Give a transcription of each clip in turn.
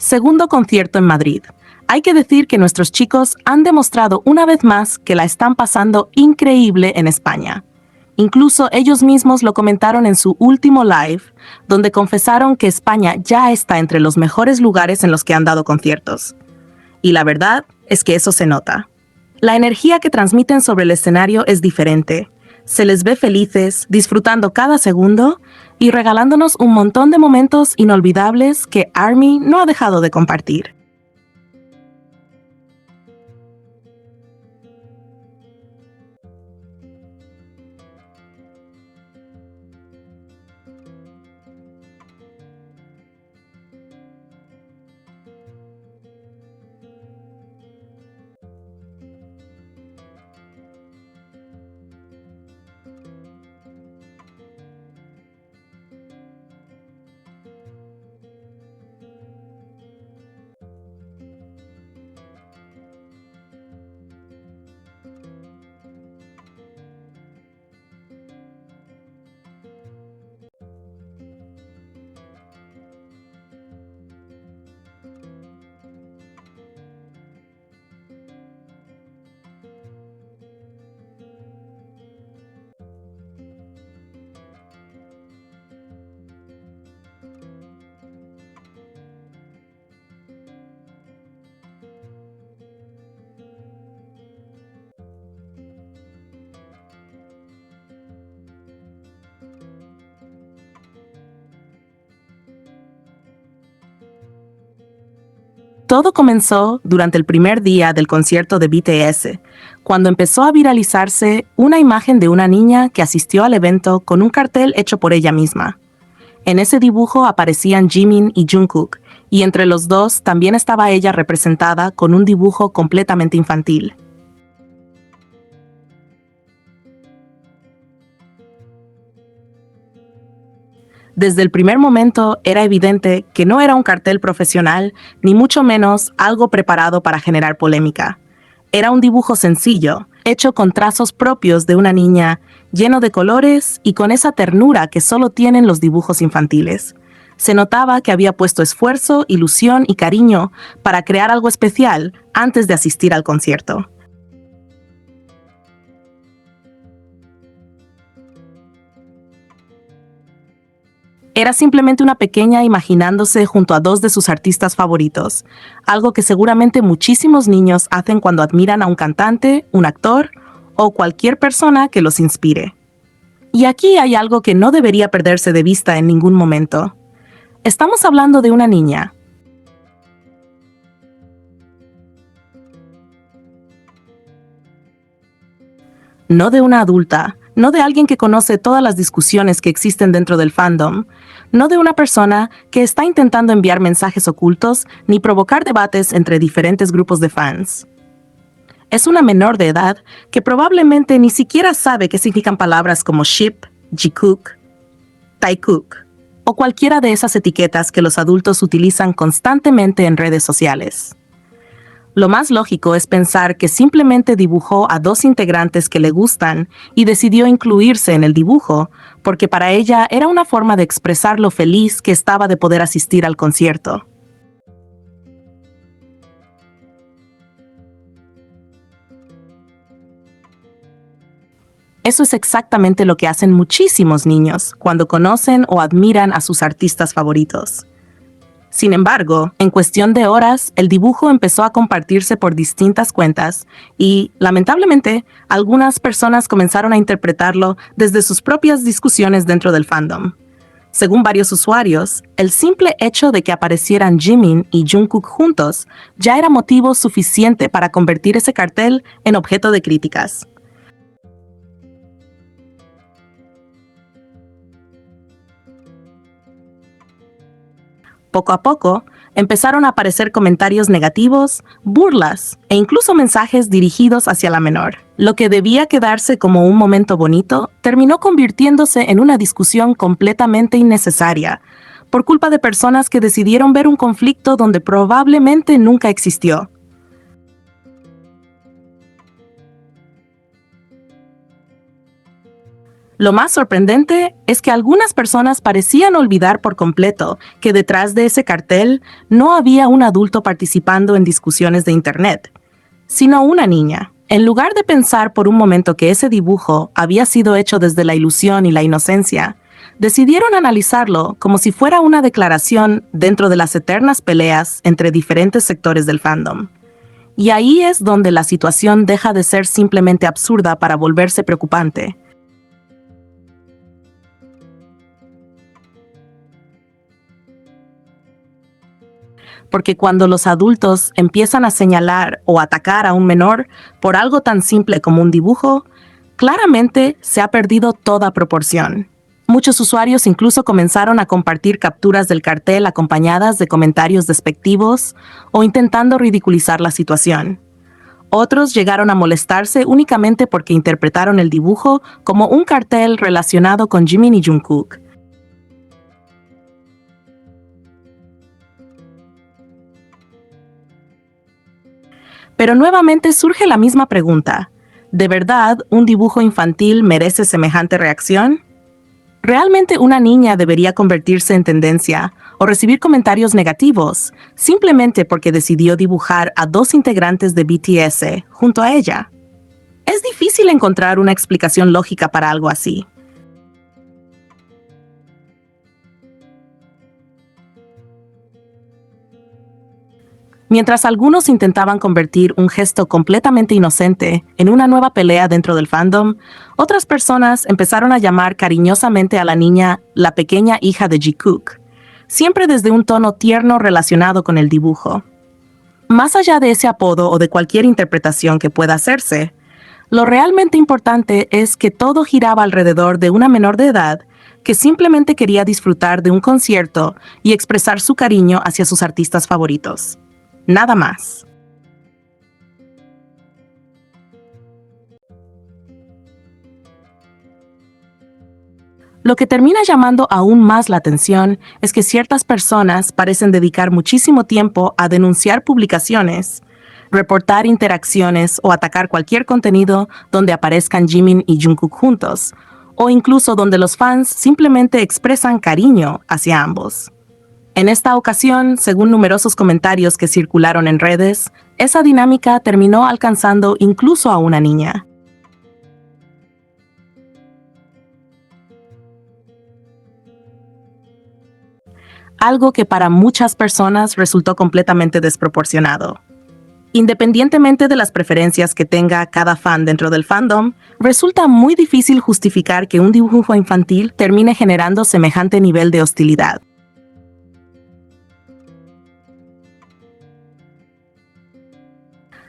Segundo concierto en Madrid. Hay que decir que nuestros chicos han demostrado una vez más que la están pasando increíble en España. Incluso ellos mismos lo comentaron en su último live, donde confesaron que España ya está entre los mejores lugares en los que han dado conciertos. Y la verdad es que eso se nota. La energía que transmiten sobre el escenario es diferente. Se les ve felices, disfrutando cada segundo y regalándonos un montón de momentos inolvidables que ARMY no ha dejado de compartir. Todo comenzó durante el primer día del concierto de BTS, cuando empezó a viralizarse una imagen de una niña que asistió al evento con un cartel hecho por ella misma. En ese dibujo aparecían Jimin y Jungkook, y entre los dos también estaba ella representada con un dibujo completamente infantil. Desde el primer momento era evidente que no era un cartel profesional, ni mucho menos algo preparado para generar polémica. Era un dibujo sencillo, hecho con trazos propios de una niña, lleno de colores y con esa ternura que solo tienen los dibujos infantiles. Se notaba que había puesto esfuerzo, ilusión y cariño para crear algo especial antes de asistir al concierto. Era simplemente una pequeña imaginándose junto a dos de sus artistas favoritos, algo que seguramente muchísimos niños hacen cuando admiran a un cantante, un actor o cualquier persona que los inspire. Y aquí hay algo que no debería perderse de vista en ningún momento. Estamos hablando de una niña. No de una adulta, no de alguien que conoce todas las discusiones que existen dentro del fandom, no de una persona que está intentando enviar mensajes ocultos ni provocar debates entre diferentes grupos de fans. Es una menor de edad que probablemente ni siquiera sabe qué significan palabras como ship, Jikook, Taekook o cualquiera de esas etiquetas que los adultos utilizan constantemente en redes sociales. Lo más lógico es pensar que simplemente dibujó a dos integrantes que le gustan y decidió incluirse en el dibujo, porque para ella era una forma de expresar lo feliz que estaba de poder asistir al concierto. Eso es exactamente lo que hacen muchísimos niños cuando conocen o admiran a sus artistas favoritos. Sin embargo, en cuestión de horas, el dibujo empezó a compartirse por distintas cuentas y, lamentablemente, algunas personas comenzaron a interpretarlo desde sus propias discusiones dentro del fandom. Según varios usuarios, el simple hecho de que aparecieran Jimin y Jungkook juntos ya era motivo suficiente para convertir ese cartel en objeto de críticas. Poco a poco, empezaron a aparecer comentarios negativos, burlas e incluso mensajes dirigidos hacia la menor. Lo que debía quedarse como un momento bonito terminó convirtiéndose en una discusión completamente innecesaria, por culpa de personas que decidieron ver un conflicto donde probablemente nunca existió. Lo más sorprendente es que algunas personas parecían olvidar por completo que detrás de ese cartel no había un adulto participando en discusiones de Internet, sino una niña. En lugar de pensar por un momento que ese dibujo había sido hecho desde la ilusión y la inocencia, decidieron analizarlo como si fuera una declaración dentro de las eternas peleas entre diferentes sectores del fandom. Y ahí es donde la situación deja de ser simplemente absurda para volverse preocupante. Porque cuando los adultos empiezan a señalar o atacar a un menor por algo tan simple como un dibujo, claramente se ha perdido toda proporción. Muchos usuarios incluso comenzaron a compartir capturas del cartel acompañadas de comentarios despectivos o intentando ridiculizar la situación. Otros llegaron a molestarse únicamente porque interpretaron el dibujo como un cartel relacionado con Jimin y Jungkook. Pero nuevamente surge la misma pregunta: ¿de verdad un dibujo infantil merece semejante reacción? ¿Realmente una niña debería convertirse en tendencia o recibir comentarios negativos simplemente porque decidió dibujar a dos integrantes de BTS junto a ella? Es difícil encontrar una explicación lógica para algo así. Mientras algunos intentaban convertir un gesto completamente inocente en una nueva pelea dentro del fandom, otras personas empezaron a llamar cariñosamente a la niña la pequeña hija de Jikook, siempre desde un tono tierno relacionado con el dibujo. Más allá de ese apodo o de cualquier interpretación que pueda hacerse, lo realmente importante es que todo giraba alrededor de una menor de edad que simplemente quería disfrutar de un concierto y expresar su cariño hacia sus artistas favoritos. Nada más. Lo que termina llamando aún más la atención es que ciertas personas parecen dedicar muchísimo tiempo a denunciar publicaciones, reportar interacciones o atacar cualquier contenido donde aparezcan Jimin y Jungkook juntos, o incluso donde los fans simplemente expresan cariño hacia ambos. En esta ocasión, según numerosos comentarios que circularon en redes, esa dinámica terminó alcanzando incluso a una niña. Algo que para muchas personas resultó completamente desproporcionado. Independientemente de las preferencias que tenga cada fan dentro del fandom, resulta muy difícil justificar que un dibujo infantil termine generando semejante nivel de hostilidad.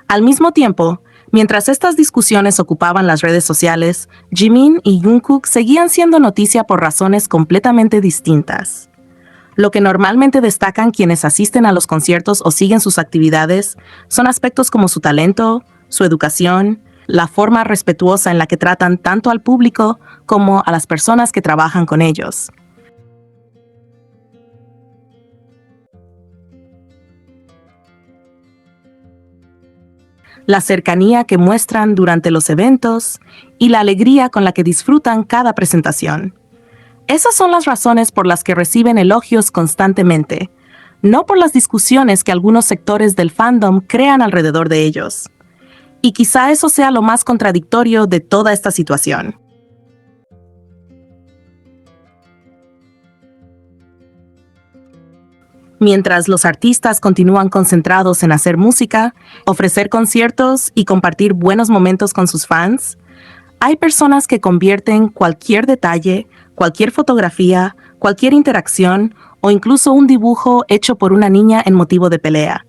Al mismo tiempo, mientras estas discusiones ocupaban las redes sociales, Jimin y Jungkook seguían siendo noticia por razones completamente distintas. Lo que normalmente destacan quienes asisten a los conciertos o siguen sus actividades son aspectos como su talento, su educación, la forma respetuosa en la que tratan tanto al público como a las personas que trabajan con ellos. La cercanía que muestran durante los eventos y la alegría con la que disfrutan cada presentación. Esas son las razones por las que reciben elogios constantemente, no por las discusiones que algunos sectores del fandom crean alrededor de ellos. Y quizá eso sea lo más contradictorio de toda esta situación. Mientras los artistas continúan concentrados en hacer música, ofrecer conciertos y compartir buenos momentos con sus fans, hay personas que convierten cualquier detalle, cualquier fotografía, cualquier interacción o incluso un dibujo hecho por una niña en motivo de pelea.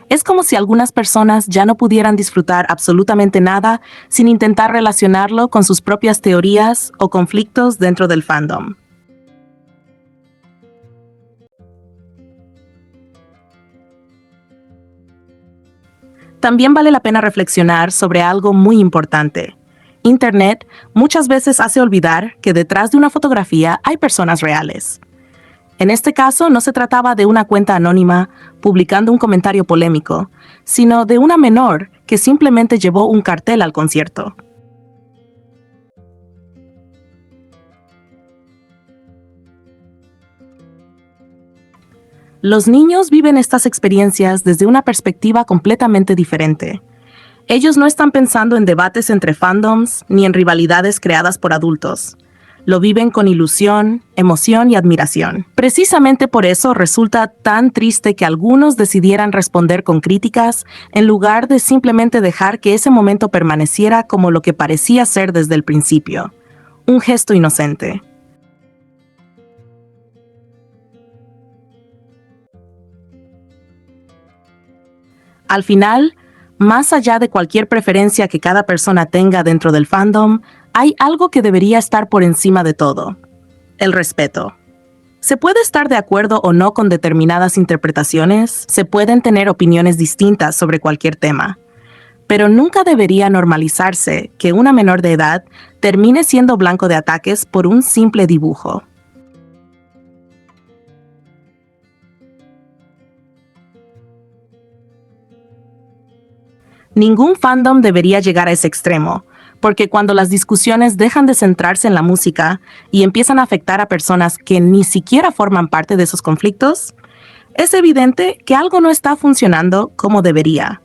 Es como si algunas personas ya no pudieran disfrutar absolutamente nada sin intentar relacionarlo con sus propias teorías o conflictos dentro del fandom. También vale la pena reflexionar sobre algo muy importante. Internet muchas veces hace olvidar que detrás de una fotografía hay personas reales. En este caso no se trataba de una cuenta anónima publicando un comentario polémico, sino de una menor que simplemente llevó un cartel al concierto. Los niños viven estas experiencias desde una perspectiva completamente diferente. Ellos no están pensando en debates entre fandoms ni en rivalidades creadas por adultos. Lo viven con ilusión, emoción y admiración. Precisamente por eso resulta tan triste que algunos decidieran responder con críticas en lugar de simplemente dejar que ese momento permaneciera como lo que parecía ser desde el principio, un gesto inocente. Al final, más allá de cualquier preferencia que cada persona tenga dentro del fandom, hay algo que debería estar por encima de todo: el respeto. Se puede estar de acuerdo o no con determinadas interpretaciones, se pueden tener opiniones distintas sobre cualquier tema, pero nunca debería normalizarse que una menor de edad termine siendo blanco de ataques por un simple dibujo. Ningún fandom debería llegar a ese extremo, porque cuando las discusiones dejan de centrarse en la música y empiezan a afectar a personas que ni siquiera forman parte de esos conflictos, es evidente que algo no está funcionando como debería.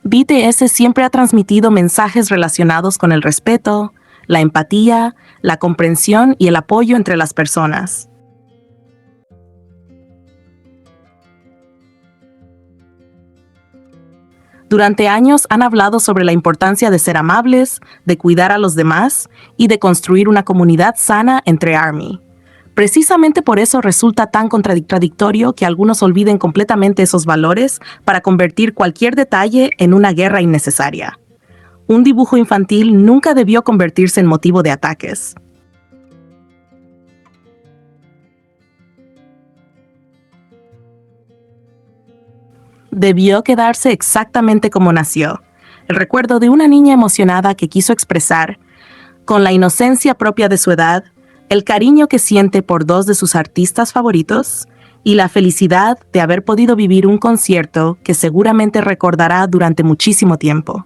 BTS siempre ha transmitido mensajes relacionados con el respeto, la empatía, la comprensión y el apoyo entre las personas. Durante años han hablado sobre la importancia de ser amables, de cuidar a los demás y de construir una comunidad sana entre ARMY. Precisamente por eso resulta tan contradictorio que algunos olviden completamente esos valores para convertir cualquier detalle en una guerra innecesaria. Un dibujo infantil nunca debió convertirse en motivo de ataques. Debió quedarse exactamente como nació: el recuerdo de una niña emocionada que quiso expresar, con la inocencia propia de su edad, el cariño que siente por dos de sus artistas favoritos y la felicidad de haber podido vivir un concierto que seguramente recordará durante muchísimo tiempo.